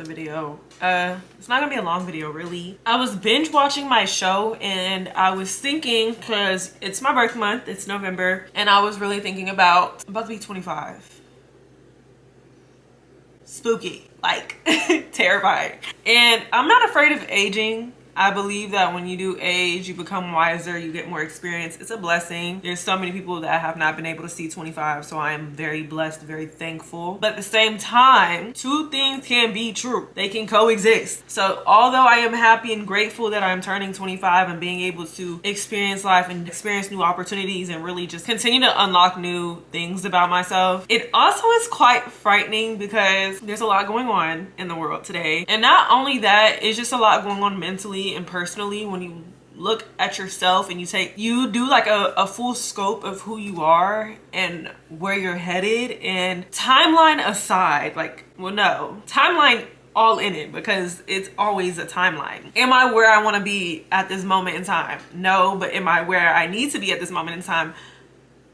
the video. It's not gonna be a long video, really. I was binge watching my show and I was thinking, because it's my birth month, it's November, and I was really thinking about, I'm about to be 25. Spooky, like terrifying. And I'm not afraid of aging. I believe that when you do age, you become wiser, you get more experience. It's a blessing. There's so many people that have not been able to see 25, so I am very blessed, very thankful. But at the same time, two things can be true. They can coexist. So although I am happy and grateful that I'm turning 25 and being able to experience life and experience new opportunities and really just continue to unlock new things about myself, it also is quite frightening because there's a lot going on in the world today. And not only that, it's just a lot going on mentally and personally. When you look at yourself and you do like a full scope of who you are and where you're headed, and timeline aside, like, well, no, timeline all in it, because it's always a timeline. Am I where I want to be at this moment in time? No. But am I where I need to be at this moment in time?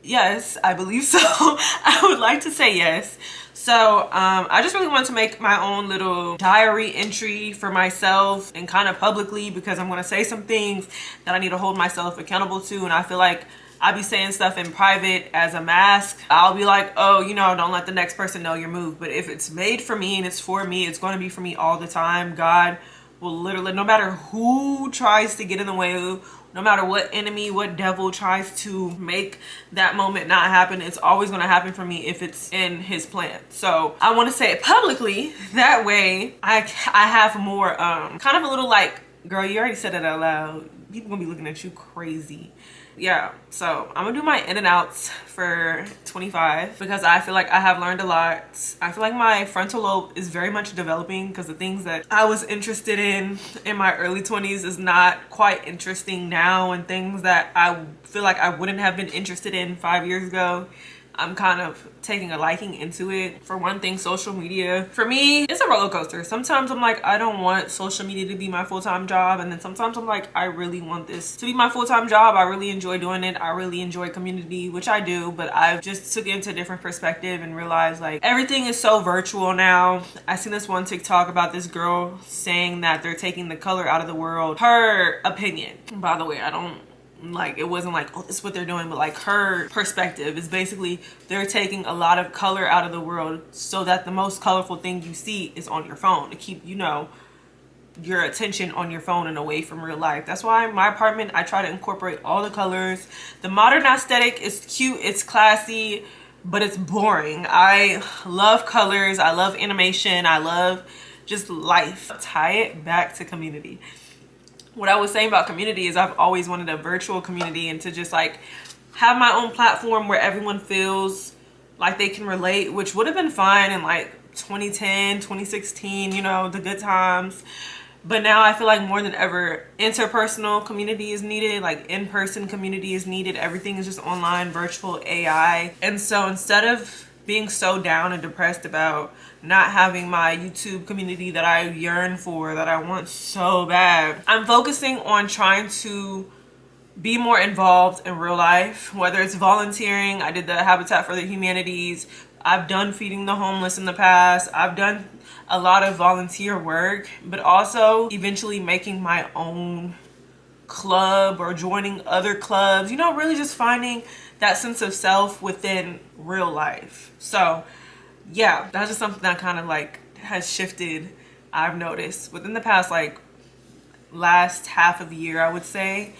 Yes, I believe so. I would like to say yes. So I just really wanted to make my own little diary entry for myself and kind of publicly, because I'm going to say some things that I need to hold myself accountable to. And I feel like I be saying stuff in private as a mask. I'll be like, oh, you know, don't let the next person know your move. But if it's made for me and it's for me, it's going to be for me all the time. God will literally, no matter who tries to get in the way, no matter what enemy, what devil tries to make that moment not happen, it's always going to happen for me if it's in his plan. So I want to say it publicly. That way I have more, kind of a little like, girl, you already said it out loud. People gonna be looking at you crazy. Yeah, so I'm gonna do my in and outs for 25 because I feel like I have learned a lot. I feel like my frontal lobe is very much developing, because the things that I was interested in my early 20s is not quite interesting now, and things that I feel like I wouldn't have been interested in 5 years ago, I'm kind of taking a liking into it. For one thing, social media, for me, it's a roller coaster. Sometimes I'm like, I don't want social media to be my full-time job. And then sometimes I'm like, I really want this to be my full-time job. I really enjoy doing it. I really enjoy community, which I do. But I've just took it into a different perspective and realized like everything is so virtual now. I seen this one TikTok about this girl saying that they're taking the color out of the world. Her opinion, by the way, I don't, like, it wasn't like, oh, this is what they're doing, but like her perspective is basically they're taking a lot of color out of the world so that the most colorful thing you see is on your phone, to keep, you know, your attention on your phone and away from real life. That's why my apartment, I try to incorporate all the colors. The modern aesthetic is cute, it's classy, but it's boring. I love colors, I love animation, I love just life. Tie it back to community. What I was saying about community is I've always wanted a virtual community, and to just like have my own platform where everyone feels like they can relate, which would have been fine in like 2010, 2016, you know, the good times. But now I feel like more than ever, interpersonal community is needed, like in-person community is needed. Everything is just online, virtual, AI. And so instead of being so down and depressed about not having my YouTube community that I yearn for, that I want so bad, I'm focusing on trying to be more involved in real life, whether it's volunteering. I did the Habitat for the Humanities. I've done feeding the homeless in the past. I've done a lot of volunteer work, but also eventually making my own club or joining other clubs, you know, really just finding that sense of self within real life. So yeah, that's just something that kind of like has shifted, I've noticed within the past like last half of the year, I would say.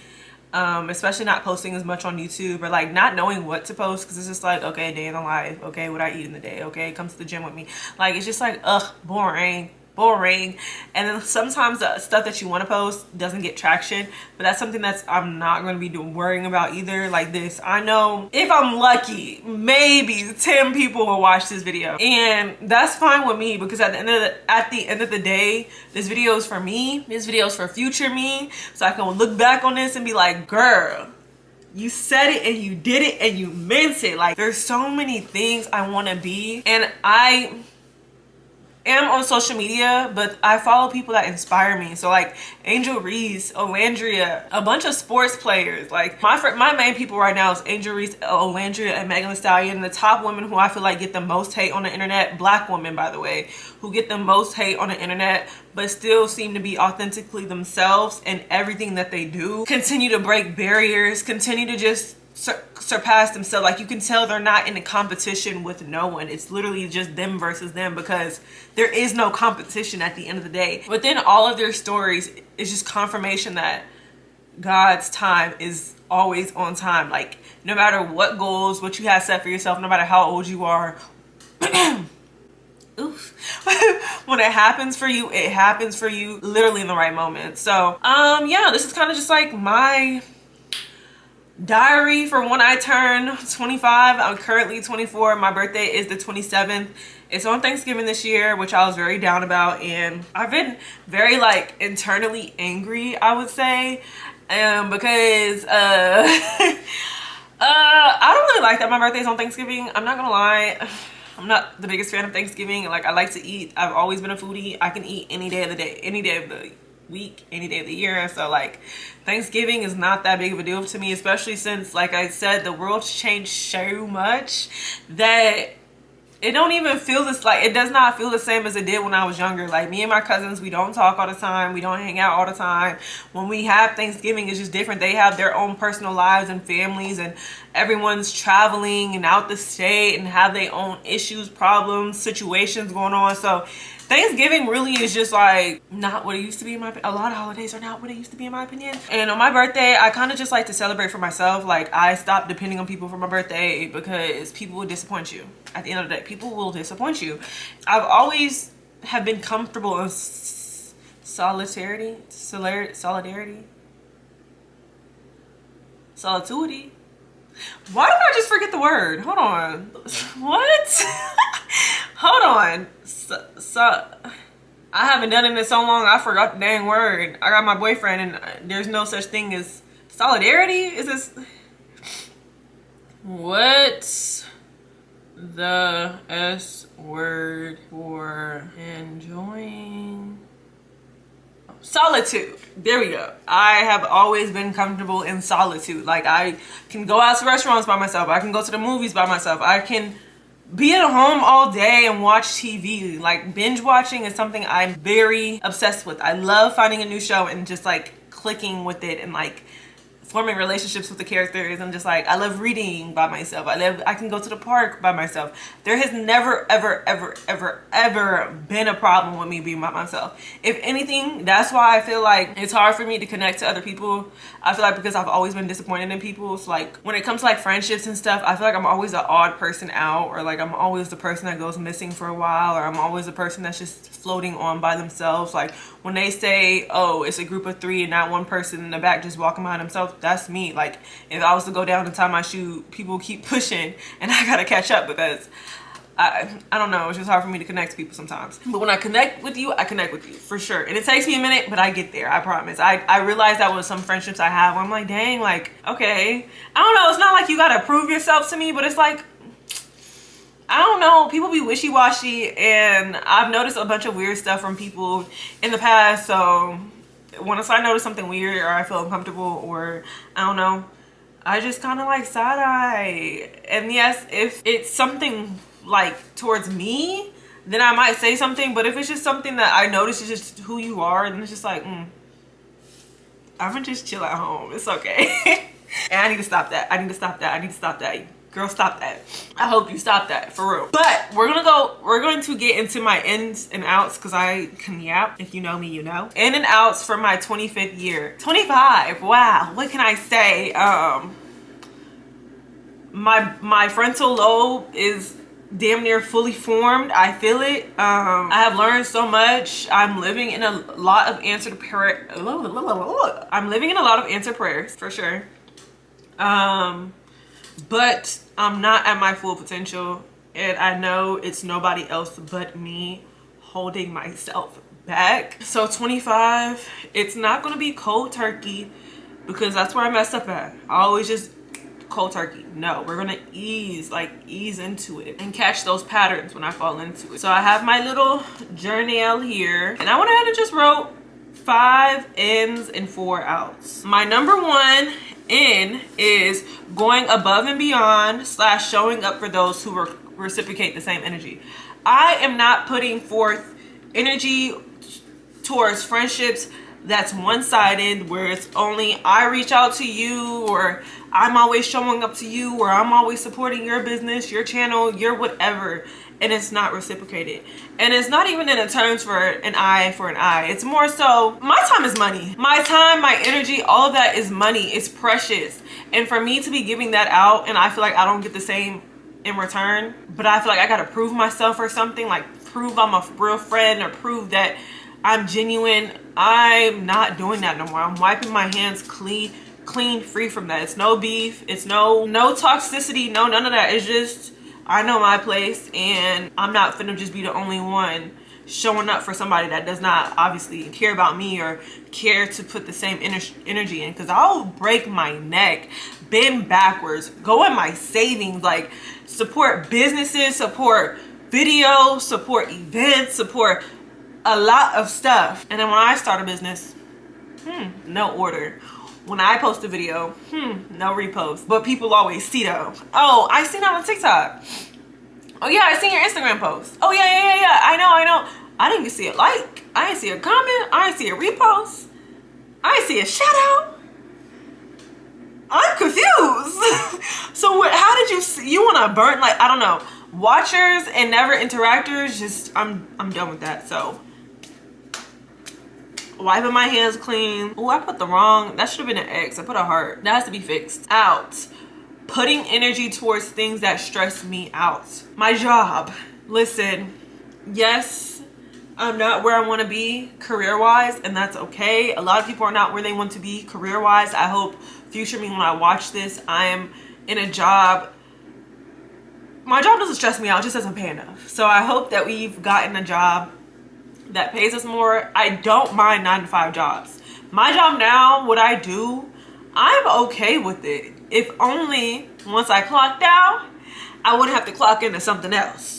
Especially not posting as much on YouTube, or like not knowing what to post, because it's just like, okay, day in the life, okay, what I eat in the day, okay, come to the gym with me. Like, it's just like, ugh, boring. And then sometimes the stuff that you want to post doesn't get traction, but that's something that's I'm not going to be worrying about either. Like this, I know if I'm lucky, maybe 10 people will watch this video, and that's fine with me, because at the end of the day, this video is for me. This video is for future me, so I can look back on this and be like, girl, you said it and you did it and you meant it. Like, there's so many things I want to be, and am on social media, but I follow people that inspire me. So like Angel Reese, Olandria, a bunch of sports players. Like my main people right now is Angel Reese, Olandria, and Megan Thee Stallion. The top women who I feel like get the most hate on the internet, black women by the way, who get the most hate on the internet, but still seem to be authentically themselves in everything that they do. Continue to break barriers, continue to just surpass themselves. Like you can tell they're not in a competition with no one. It's literally just them versus them, because there is no competition at the end of the day. Within all of their stories is just confirmation that God's time is always on time. Like no matter what goals, what you have set for yourself, no matter how old you are, oof. When it happens for you, it happens for you literally in the right moment. So yeah, this is kind of just like my diary for when I turn 25. I'm currently 24. My birthday is the 27th. It's on Thanksgiving this year, which I was very down about, and I've been very like internally angry, I would say, because I don't really like that my birthday is on Thanksgiving. I'm not gonna lie, I'm not the biggest fan of Thanksgiving. Like I like to eat. I've always been a foodie. I can eat any day of the day, any day of the week, any day of the year. So like Thanksgiving is not that big of a deal to me, especially since, like I said, the world's changed so much that it don't even feel this, like it does not feel the same as it did when I was younger. Like me and my cousins, we don't talk all the time, we don't hang out all the time. When we have Thanksgiving, it's just different. They have their own personal lives and families, and everyone's traveling and out the state and have their own issues, problems, situations going on. So Thanksgiving really is just like not what it used to be in my opinion. A lot of holidays are not what it used to be in my opinion. And on my birthday, I kind of just like to celebrate for myself. Like I stopped depending on people for my birthday because people will disappoint you. At the end of the day, people will disappoint you. I've always have been comfortable in solidarity. Why did I just forget the word? Hold on. What? Hold on. I haven't done it in so long, I forgot the dang word. I got my boyfriend, and there's no such thing as solidarity. Is this? What's the S word for enjoying? Solitude. There we go. I have always been comfortable in solitude. Like I can go out to restaurants by myself. I can go to the movies by myself. I can be at home all day and watch TV. Like binge watching is something I'm very obsessed with. I love finding a new show and just like clicking with it and like forming relationships with the characters. And just like I love reading by myself. I can go to the park by myself. There has never ever been a problem with me being by myself. If anything, that's why I feel like it's hard for me to connect to other people. I feel like because I've always been disappointed in people. So like when it comes to like friendships and stuff, I feel like I'm always the odd person out, or like I'm always the person that goes missing for a while, or I'm always the person that's just floating on by themselves. Like when they say, oh, it's a group of 3 and not one person in the back just walking by themselves, that's me. Like if I was to go down and tie my shoe, people keep pushing and I gotta catch up, because I don't know, it's just hard for me to connect to people sometimes. But when I connect with you, I connect with you for sure. And it takes me a minute, but I get there, I promise. I realize that with some friendships I have where I'm like, dang, like, okay. I don't know, it's not like you gotta prove yourself to me, but it's like, I don't know, people be wishy-washy, and I've noticed a bunch of weird stuff from people in the past. So once I notice something weird, or I feel uncomfortable, or I don't know, I just kind of like side-eye. And yes, if it's something like towards me, then I might say something. But if it's just something that I notice is just who you are, then it's just like, I'm gonna just chill at home, it's okay. And I need to stop that. I need to stop that. Girl, stop that. I hope you stop that, for real. But we're going to get into my ins and outs, because I can yap. If you know me, you know. In and outs for my 25th year. 25, wow, what can I say? My frontal lobe is damn near fully formed. I feel it. I have learned so much. I'm living in a lot of answered prayers. I'm living in a lot of answered prayers, for sure. But I'm not at my full potential, and I know it's nobody else but me holding myself back. So 25, it's not gonna be cold turkey, because that's where I messed up at. I always just cold turkey. No, we're gonna ease into it and catch those patterns when I fall into it. So I have my little journal here, and I went ahead and just wrote 5 ins and 4 outs. My number 1 in is going above and beyond / showing up for those who reciprocate the same energy. I am not putting forth energy towards friendships that's one-sided, where it's only I reach out to you, or I'm always showing up to you, or I'm always supporting your business, your channel, your whatever, and it's not reciprocated. And it's not even in the terms for an eye for an eye. It's more so, my time is money. My time, my energy, all of that is money. It's precious. And for me to be giving that out, and I feel like I don't get the same in return, but I feel like I gotta prove myself or something, like prove I'm a real friend or prove that I'm genuine. I'm not doing that no more. I'm wiping my hands clean, free from that. It's no beef. It's no toxicity. No, none of that. It's just, I know my place, and I'm not finna just be the only one showing up for somebody that does not obviously care about me or care to put the same energy in, because I'll break my neck, bend backwards, go in my savings, like support businesses, support videos, support events, support a lot of stuff. And then when I start a business, no order. When I post a video, no repost. But people always see though. Oh, I seen that on TikTok. Oh yeah, I seen your Instagram post. Oh yeah. I know. I didn't see a like. I didn't see a comment. I didn't see a repost. I didn't see a shout out. I'm confused. So how did you want to burn, like, I don't know, watchers and never interactors? Just I'm done with that. So wiping my hands clean. Oh, I put the wrong, that should have been an X. I put a heart. That has to be fixed. Out. Putting energy towards things that stress me out. My job. Listen, yes, I'm not where I want to be career-wise, and that's okay. A lot of people are not where they want to be career-wise. I hope future me, when I watch this, I am in a job. My job doesn't stress me out, it just doesn't pay enough. So I hope that we've gotten a job that pays us more. I don't mind 9-to-5 jobs. My job now, what I do, I'm okay with it. If only once I clocked out, I wouldn't have to clock into something else.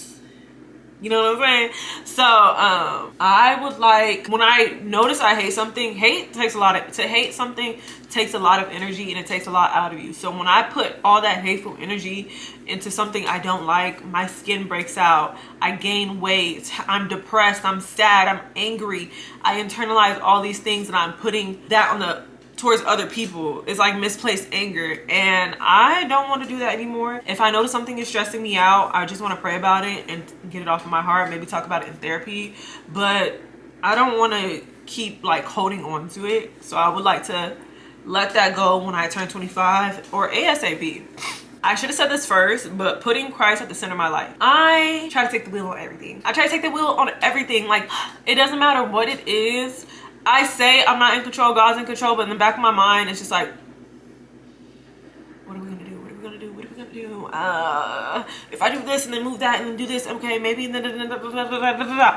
You know what I'm saying? So I would like, when I notice I hate something, to hate something takes a lot of energy, and it takes a lot out of you. So when I put all that hateful energy into something I don't like, my skin breaks out, I gain weight, I'm depressed, I'm sad, I'm angry, I internalize all these things, and I'm putting that towards other people. It's like misplaced anger, and I don't want to do that anymore. If I notice something is stressing me out, I just want to pray about it and get it off of my heart, maybe talk about it in therapy, but I don't want to keep like holding on to it. So I would like to let that go when I turn 25 or ASAP. I should have said this first, but putting Christ at the center of my life. I try to take the wheel on everything. Like, it doesn't matter what it is. I say I'm not in control, God's in control, but in the back of my mind, it's just like, what are we gonna do? What are we gonna do? What are we gonna do? If I do this and then move that and then do this, okay, maybe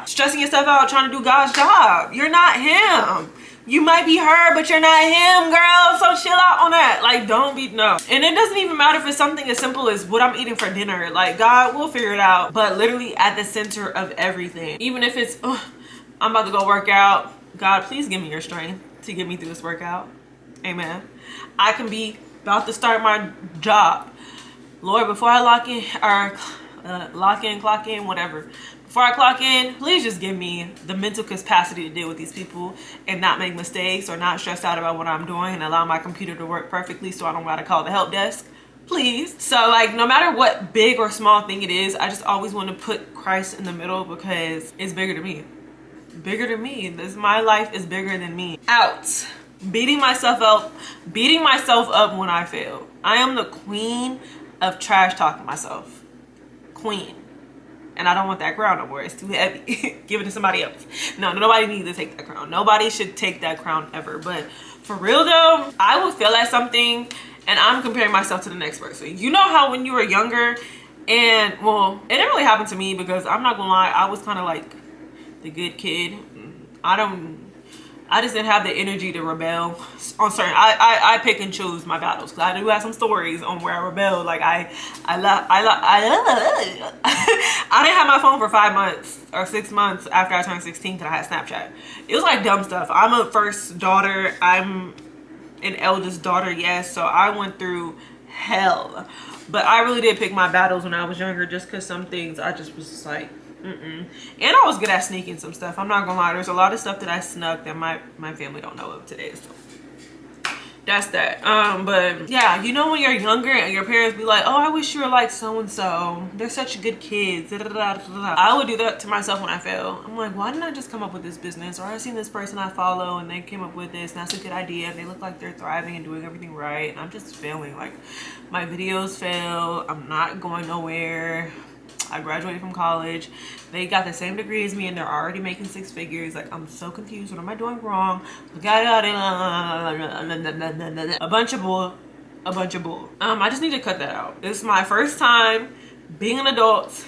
stressing yourself out trying to do God's job. You're not him. You might be her, but you're not him, girl. So chill out on that. Like, don't be, no. And it doesn't even matter if it's something as simple as what I'm eating for dinner. Like, God, we'll figure it out. But literally at the center of everything. Even if it's, I'm about to go work out. God, please give me your strength to get me through this workout. Amen. I can be about to start my job. Lord, before I clock in, whatever. Before I clock in, please just give me the mental capacity to deal with these people and not make mistakes or not stress out about what I'm doing, and allow my computer to work perfectly so I don't gotta call the help desk. Please. So like, no matter what big or small thing it is, I just always want to put Christ in the middle, because it's bigger than me. Bigger than me. My life is bigger than me. Out. Beating myself up when I fail. I am the queen of trash talking myself. Queen. And I don't want that crown no more. It's too heavy. Give it to somebody else. No, nobody needs to take that crown. Nobody should take that crown ever. But for real though, I will fail at something and I'm comparing myself to the next person. You know how when you were younger, and well, it didn't really happen to me, because I'm not gonna lie, I was kind of like the good kid. I I just didn't have the energy to rebel on certain. I pick and choose my battles because I do have some stories on where I rebelled. Like I didn't have my phone for 5 months or 6 months after I turned 16 because I had Snapchat. It was like dumb stuff. I'm a first daughter. I'm an eldest daughter, yes. So I went through hell. But I really did pick my battles when I was younger, just because some things I just was just like, and I was good at sneaking some stuff. I'm not gonna lie, there's a lot of stuff that I snuck that my family don't know of today, so that's that. But yeah, you know when you're younger and your parents be like, oh, I wish you were like so and so, they're such good kids, da, da, da, da, da. I would do that to myself when I fail. I'm like, why didn't I just come up with this business? Or I seen this person I follow and they came up with this and that's a good idea and they look like they're thriving and doing everything right, and I'm just failing. Like, my videos fail, I'm not going nowhere. I graduated from college. They got the same degree as me and they're already making 6 figures. Like, I'm so confused. What am I doing wrong? A bunch of bull. I just need to cut that out. This is my first time being an adult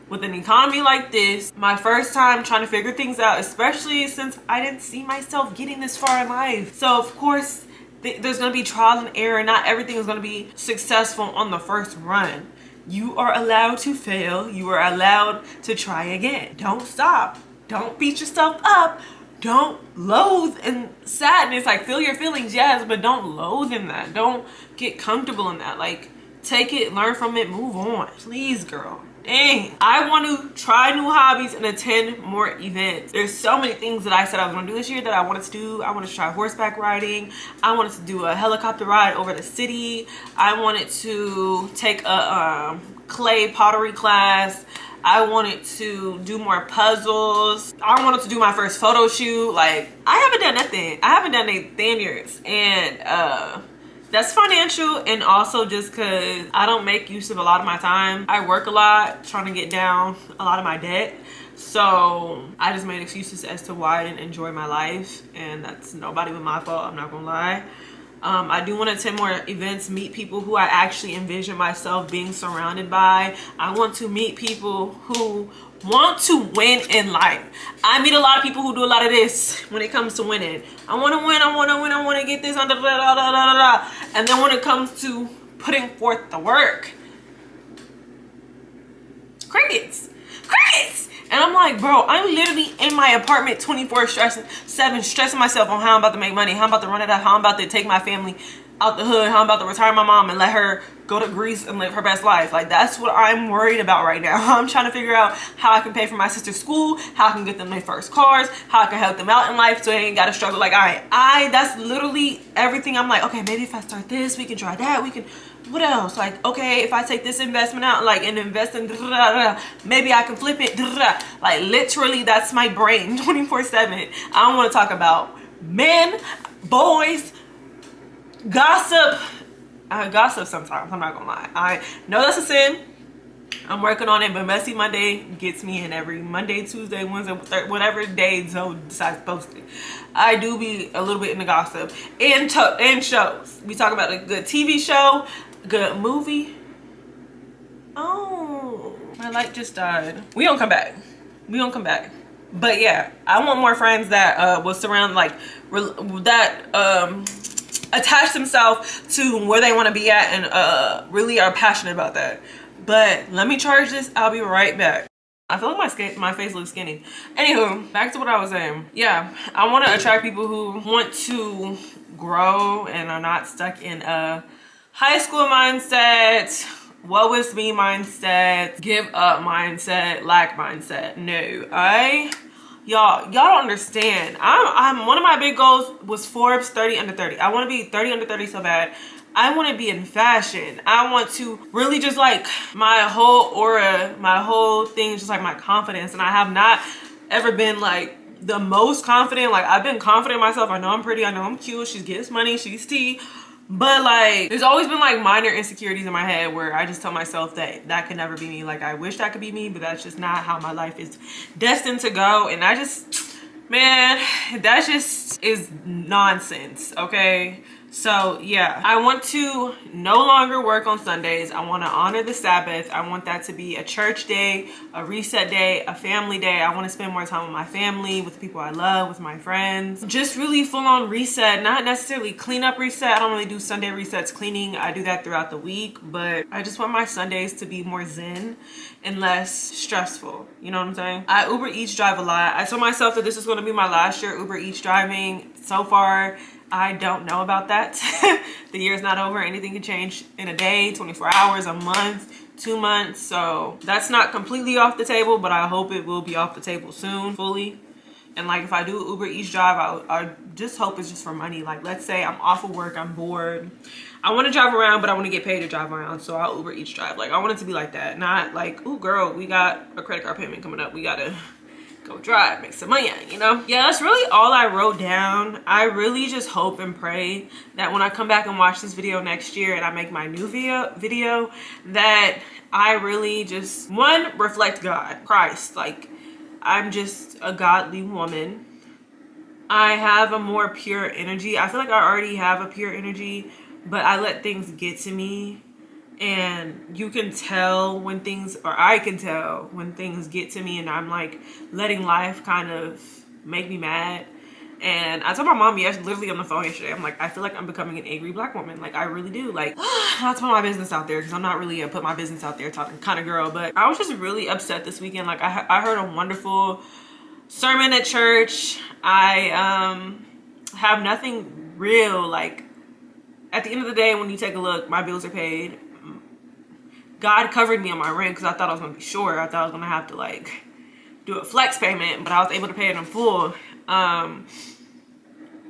with an economy like this. My first time trying to figure things out, especially since I didn't see myself getting this far in life. So of course, there's gonna be trial and error. Not everything is gonna be successful on the first run. You are allowed to fail. You are allowed to try again. Don't stop. Don't beat yourself up. Don't loathe in sadness. Like, feel your feelings, yes, but don't loathe in that. Don't get comfortable in that. Like, take it, learn from it, move on. Please, girl. Dang. I want to try new hobbies and attend more events. There's so many things that I said I was going to do this year that I wanted to do. I wanted to try horseback riding. I wanted to do a helicopter ride over the city. I wanted to take a clay pottery class. I wanted to do more puzzles. I wanted to do my first photo shoot. Like, I haven't done nothing. I haven't done anything years. And that's financial, and also just because I don't make use of a lot of my time. I work a lot trying to get down a lot of my debt. So I just made excuses as to why I didn't enjoy my life, and that's nobody but my fault, I'm not gonna lie. I do want to attend more events, meet people who I actually envision myself being surrounded by. I want to meet people who want to win in life. I meet a lot of people who do a lot of this when it comes to winning. I want to win, I want to win, I want to get this, da, da, da, da, da, da. And then when it comes to putting forth the work, crickets. And I'm like, bro, I'm literally in my apartment 24/7 stressing myself on how I'm about to make money, how I'm about to run it out, how I'm about to take my family out the hood, how I'm about to retire my mom and let her go to Greece and live her best life. Like, that's what I'm worried about right now. I'm trying to figure out how I can pay for my sister's school, how I can get them their first cars, how I can help them out in life so they ain't got to struggle like I that's literally everything. I'm like, okay, maybe if I start this, we can try that, we can, what else? Like, okay, if I take this investment out, like, and invest in maybe I can flip it. Like, literally, that's my brain 24/7. I don't want to talk about men, boys, gossip. I gossip sometimes, I'm not gonna lie. I know that's a sin. I'm working on it, but Messy Monday gets me in every Monday, Tuesday, Wednesday, Thursday, whatever day Zoe decides to post it. I do be a little bit into gossip and shows. We talk about a good TV show, a good movie. Oh, my light just died. We don't come back. But yeah, I want more friends that will surround, like, attach themselves to where they want to be at and really are passionate about that. But let me charge this. I'll be right back. I feel like my face looks skinny. Anywho, back to what I was saying. Yeah, I want to attract people who want to grow and are not stuck in a high school mindset, woe is me mindset, give up mindset, lack mindset. No, y'all don't understand. I'm one of my big goals was Forbes 30 under 30. I want to be 30 under 30 so bad. I want to be in fashion. I want to really just, like, my whole aura, my whole thing is just like my confidence. And I have not ever been like the most confident. Like, I've been confident in myself. I know I'm pretty. I know I'm cute. She gets money. She's tea. But, like, there's always been, like, minor insecurities in my head where I just tell myself that that could never be me. Like, I wish that could be me, but that's just not how my life is destined to go. And I just, man, that just is nonsense, okay? So yeah, I want to no longer work on Sundays. I want to honor the Sabbath. I want that to be a church day, a reset day, a family day. I want to spend more time with my family, with the people I love, with my friends. Just really full on reset, not necessarily clean up reset. I don't really do Sunday resets cleaning. I do that throughout the week, but I just want my Sundays to be more zen and less stressful. You know what I'm saying? I Uber Eats drive a lot. I told myself that this is going to be my last year Uber Eats driving. So far, I don't know about that. The year's not over. Anything can change in a day, 24 hours, a month, 2 months. So that's not completely off the table, but I hope it will be off the table soon, fully. And like if I do Uber Eats drive, I just hope it's just for money. Like let's say I'm off of work, I'm bored. I want to drive around, but I want to get paid to drive around. So I'll Uber Eats drive. Like I want it to be like that. Not like, ooh girl, we got a credit card payment coming up. We got to go drive, make some money, you know? Yeah, that's really all I wrote down. I really just hope and pray that when I come back and watch this video next year and I make my new video that I really just, one, reflect God, Christ. Like, I'm just a godly woman. I have a more pure energy. I feel like I already have a pure energy, but I let things get to me. And you can tell when things, or I can tell when things get to me and I'm like letting life kind of make me mad. And I told my mom literally on the phone yesterday, I'm like, I feel like I'm becoming an angry black woman. Like I really do. Like, not to put my business out there because I'm not really a put my business out there talking kind of girl, but I was just really upset this weekend. Like I heard a wonderful sermon at church. I have nothing real. Like at the end of the day, when you take a look, my bills are paid. God covered me on my rent because I thought I was going to be short. I thought I was going to have to like do a flex payment, but I was able to pay it in full.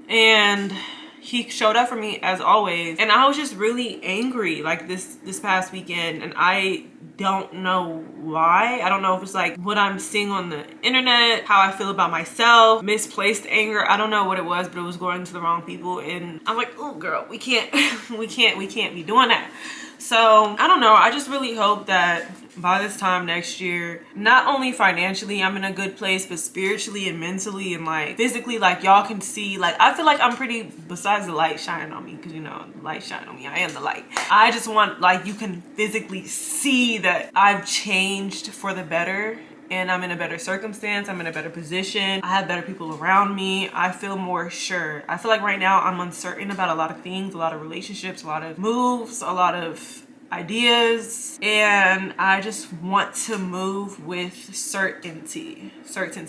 And he showed up for me as always. And I was just really angry like this past weekend. And I don't know why. I don't know if it's like what I'm seeing on the internet, how I feel about myself, misplaced anger. I don't know what it was, but it was going to the wrong people. And I'm like, oh girl, we can't be doing that. So I don't know. I just really hope that by this time next year, not only financially I'm in a good place, but spiritually and mentally and like physically, like y'all can see, like I feel like I'm pretty, besides the light shining on me, because you know, the light shining on me, I am the light. I just want like you can physically see that I've changed for the better. And I'm in a better circumstance. I'm in a better position. I have better people around me. I feel more sure. I feel like right now I'm uncertain about a lot of things, a lot of relationships, a lot of moves, a lot of ideas. And I just want to move with certainty. I want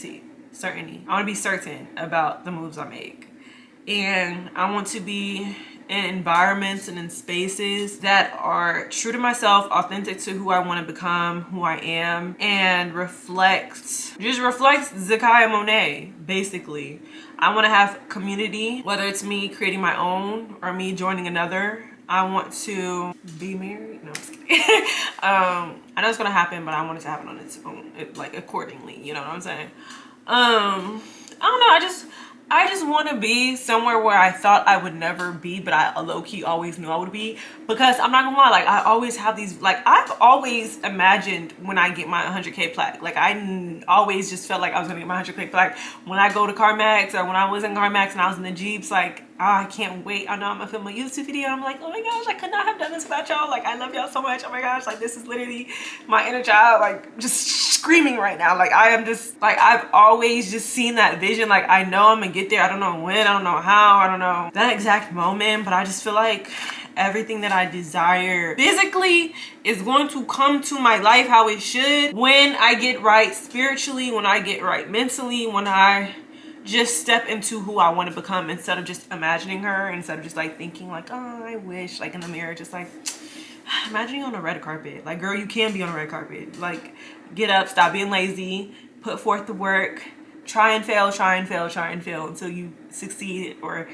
to be certain about the moves I make. And I want to be in environments and in spaces that are true to myself, authentic to who I want to become, who I am, and reflects Zakiya Monet, basically. I want to have community, whether it's me creating my own or me joining another. I want to be married. No, I'm just kidding. I know it's gonna happen, but I want it to happen on its own, like accordingly. You know what I'm saying? I don't know. I just want to be somewhere where I thought I would never be, but I low-key always knew I would be. Because I'm not gonna lie, like I always have these, like I've always imagined when I get my 100K plaque. Like I always just felt like I was gonna get my 100K plaque when I go to CarMax, or when I was in CarMax and I was in the Jeeps. Like, oh, I can't wait. I know I'm gonna film a YouTube video. I'm like, oh my gosh, I could not have done this without y'all. Like, I love y'all so much. Oh my gosh, like this is literally my inner child, like just screaming right now. Like I am just, like I've always just seen that vision. Like I know I'm gonna get there. I don't know when, I don't know how, I don't know that exact moment, but I just feel like everything that I desire physically is going to come to my life how it should when I get right spiritually, when I get right mentally, when I just step into who I want to become instead of just imagining her, instead of just like thinking like, oh, I wish, like in the mirror, just like imagine you on a red carpet. Like girl, you can be on a red carpet. Like get up, stop being lazy, put forth the work, try and fail until you succeed, or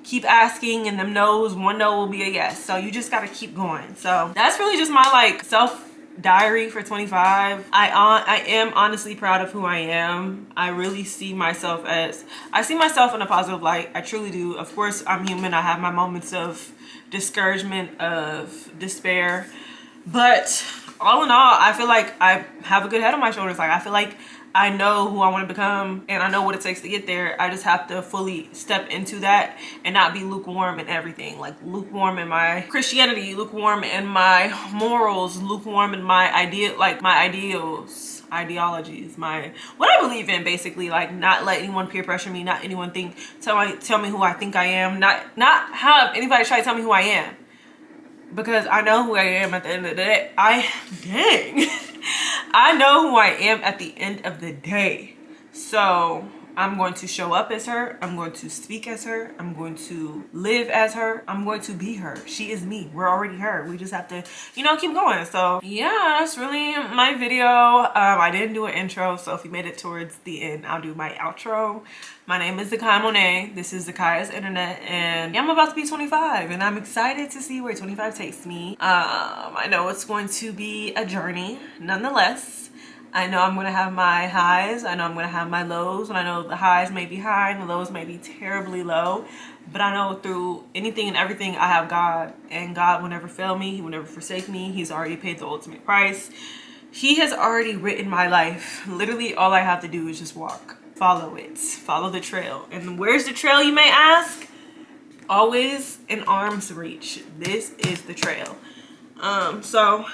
keep asking and them no's, one no will be a yes. So you just got to keep going. So that's really just my like self diary for 25. I am honestly proud of who I am. I really see myself in a positive light. I truly do. Of course, I'm human. I have my moments of discouragement, of despair, but all in all, I feel like I have a good head on my shoulders. Like I feel like I know who I want to become and I know what it takes to get there. I just have to fully step into that and not be lukewarm in everything. Like lukewarm in my Christianity, lukewarm in my morals, lukewarm in my ideals, ideologies, my what I believe in, basically. Like not let anyone peer pressure me, not anyone tell me who I think I am, not have anybody try to tell me who I am. Because I know who I am at the end of the day. I know who I am at the end of the day. So I'm going to show up as her. I'm going to speak as her. I'm going to live as her. I'm going to be her. She is me. We're already her. We just have to, you know, keep going. So yeah, that's really my video. I didn't do an intro, so if you made it towards the end, I'll do my outro. My name is Zakai Monet. This is Zakai's Internet, and I'm about to be 25, and I'm excited to see where 25 takes me. I know it's going to be a journey, nonetheless. I know I'm gonna have my highs. I know I'm gonna have my lows, and I know the highs may be high and the lows may be terribly low. But I know through anything and everything, I have God, and God will never fail me. He will never forsake me. He's already paid the ultimate price. He has already written my life. Literally, all I have to do is just walk. Follow it. Follow the trail. And where's the trail, you may ask? Always in arm's reach. This is the trail. So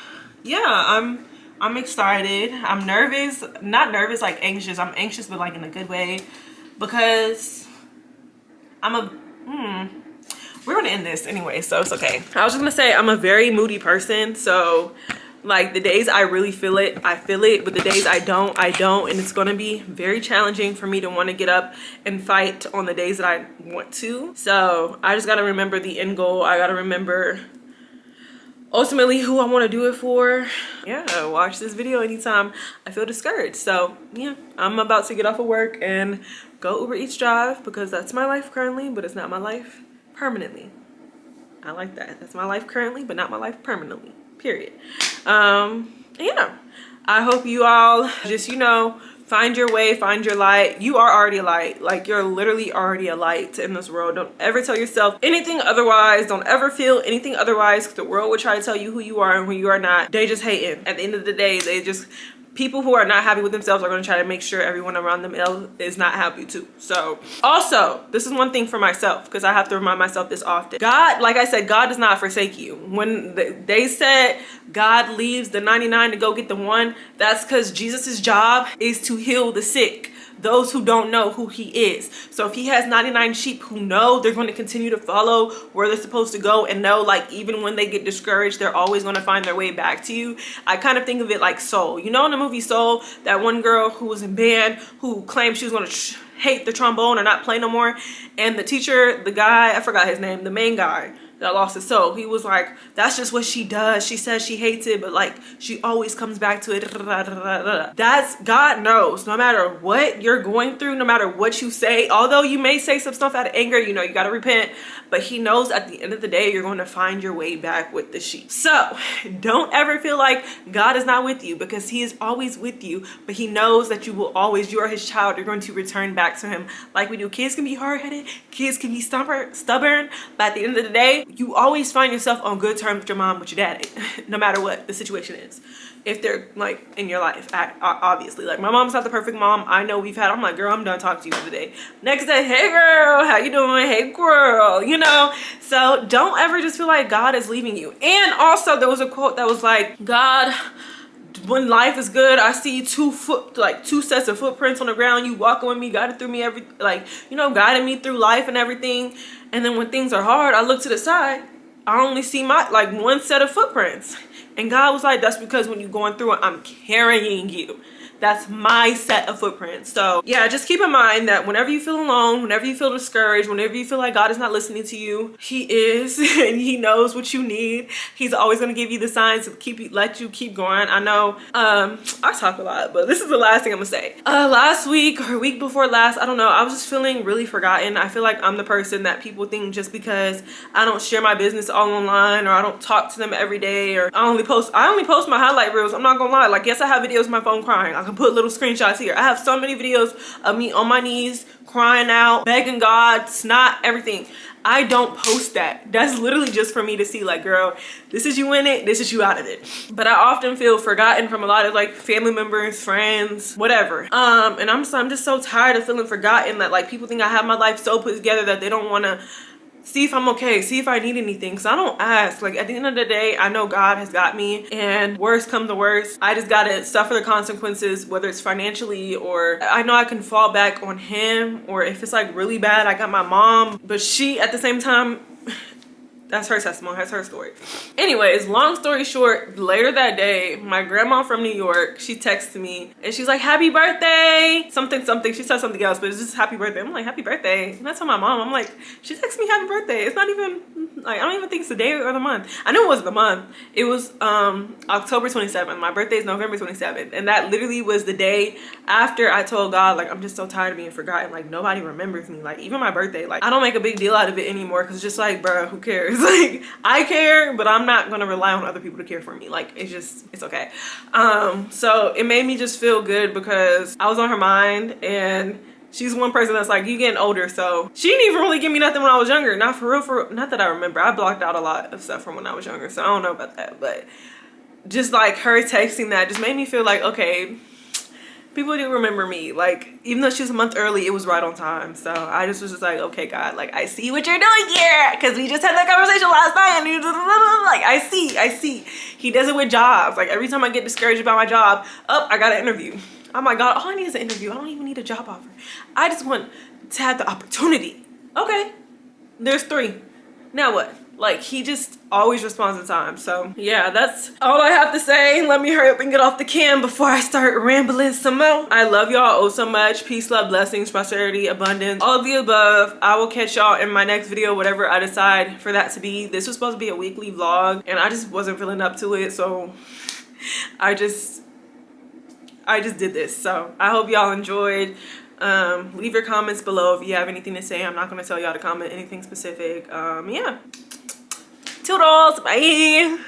yeah, I'm excited. I'm nervous. Not nervous like anxious. I'm anxious but like in a good way, because we're gonna end this anyway, so it's okay. I was just gonna say I'm a very moody person, so like the days I really feel it, I feel it, but the days I don't, and it's gonna be very challenging for me to want to get up and fight on the days that I want to. So I just gotta remember the end goal. I gotta remember ultimately who I want to do it for. Yeah, watch this video anytime I feel discouraged. So yeah, I'm about to get off of work and go Uber Eats drive, because that's my life currently, but it's not my life permanently. I like that. That's my life currently, but not my life permanently. Period. Yeah, I hope you all just, you know, find your way, find your light. You are already a light. Like, you're literally already a light in this world. Don't ever tell yourself anything otherwise. Don't ever feel anything otherwise. The world will try to tell you who you are and who you are not. They just hating. At the end of the day, people who are not happy with themselves are going to try to make sure everyone around them is not happy too. So also, this is one thing for myself, because I have to remind myself this often. God, like I said, God does not forsake you. When they said God leaves the 99 to go get the one, that's because Jesus's job is to heal the sick, those who don't know who he is. So if he has 99 sheep who know, they're going to continue to follow where they're supposed to go, and know, like, even when they get discouraged, they're always going to find their way back to you. I kind of think of it like Soul. You know, in the movie Soul, that one girl who was in band who claimed she was going to hate the trombone or not play no more, and the teacher, the guy, I forgot his name, the main guy that lost his soul, he was like, that's just what she does. She says she hates it, but like she always comes back to it. That's, God knows, no matter what you're going through, no matter what you say, although you may say some stuff out of anger, you know, you got to repent, but he knows at the end of the day, you're going to find your way back with the sheep. So don't ever feel like God is not with you, because he is always with you, but he knows that you are his child. You're going to return back to him like we do. Kids can be hard-headed, kids can be stubborn, but at the end of the day, you always find yourself on good terms with your mom, with your daddy, no matter what the situation is. If they're like in your life, obviously. Like, my mom's not the perfect mom. I know I'm like, girl, I'm done talking to you today. Next day, hey girl, how you doing? Hey girl, you know? So don't ever just feel like God is leaving you. And also, there was a quote that was like, God, when life is good, I see two sets of footprints on the ground. You walking with me, guiding through me, guiding me through life and everything. And then when things are hard, I look to the side, I only see my one set of footprints. And God was like, that's because when you're going through it, I'm carrying you. That's my set of footprints. So yeah, just keep in mind that whenever you feel alone, whenever you feel discouraged, whenever you feel like God is not listening to you, he is, and he knows what you need. He's always going to give you the signs to let you keep going. I know I talk a lot, but this is the last thing I'm gonna say. Last week or week before last, I don't know, I was just feeling really forgotten. I feel like I'm the person that people think just because I don't share my business all online, or I don't talk to them every day, or I only post my highlight reels. I'm not gonna lie, like, yes, I have videos of my phone crying. I can put little screenshots here. I have so many videos of me on my knees crying out, begging God, snot, everything. I don't post that. That's literally just for me to see, like, girl, this is you in it, this is you out of it. But I often feel forgotten from a lot of like family members, friends, whatever. And I'm just so tired of feeling forgotten, that like people think I have my life so put together that they don't want to see if I'm okay, see if I need anything. So I don't ask. Like, at the end of the day, I know God has got me, and worst comes to worst, I just gotta suffer the consequences, whether it's financially, or I know I can fall back on him, or if it's like really bad, I got my mom. But she, at the same time, that's her testimony, that's her story. Anyways, long story short, later that day, my grandma from New York, she texted me and she's like, happy birthday, something, something. She said something else, but it's just happy birthday. I'm like, happy birthday. And that's on my mom. I'm like, she texted me happy birthday. It's not even, like, I don't even think it's the day or the month. I knew it wasn't the month. It was October 27th. My birthday is November 27th. And that literally was the day after I told God, like, I'm just so tired of being forgotten. Like, nobody remembers me. Like, even my birthday, like, I don't make a big deal out of it anymore, because it's just like, bruh, who cares? Like, I care, but I'm not gonna rely on other people to care for me. Like, it's okay. So it made me just feel good, because I was on her mind, and she's one person that's like, you getting older, so she didn't even really give me nothing when I was younger. Not for real, not that I remember. I blocked out a lot of stuff from when I was younger, so I don't know about that. But just like her texting that just made me feel like, okay, people do remember me. Like, even though she was a month early, it was right on time. So I just was just like, okay, God, like, I see what you're doing here, because we just had that conversation last night, and like, I see. He does it with jobs. Like, every time I get discouraged about my job, I got an interview. Oh my God, all I need is an interview. I don't even need a job offer. I just want to have the opportunity. Okay, there's 3. Now what? Like, he just always responds in time. So yeah, that's all I have to say. Let me hurry up and get off the cam before I start rambling some more. I love y'all oh so much. Peace, love, blessings, prosperity, abundance, all of the above. I will catch y'all in my next video, whatever I decide for that to be. This was supposed to be a weekly vlog, and I just wasn't feeling up to it, so I just did this. So I hope y'all enjoyed. Leave your comments below if you have anything to say. I'm not going to tell y'all to comment anything specific. Yeah, toodles, bye.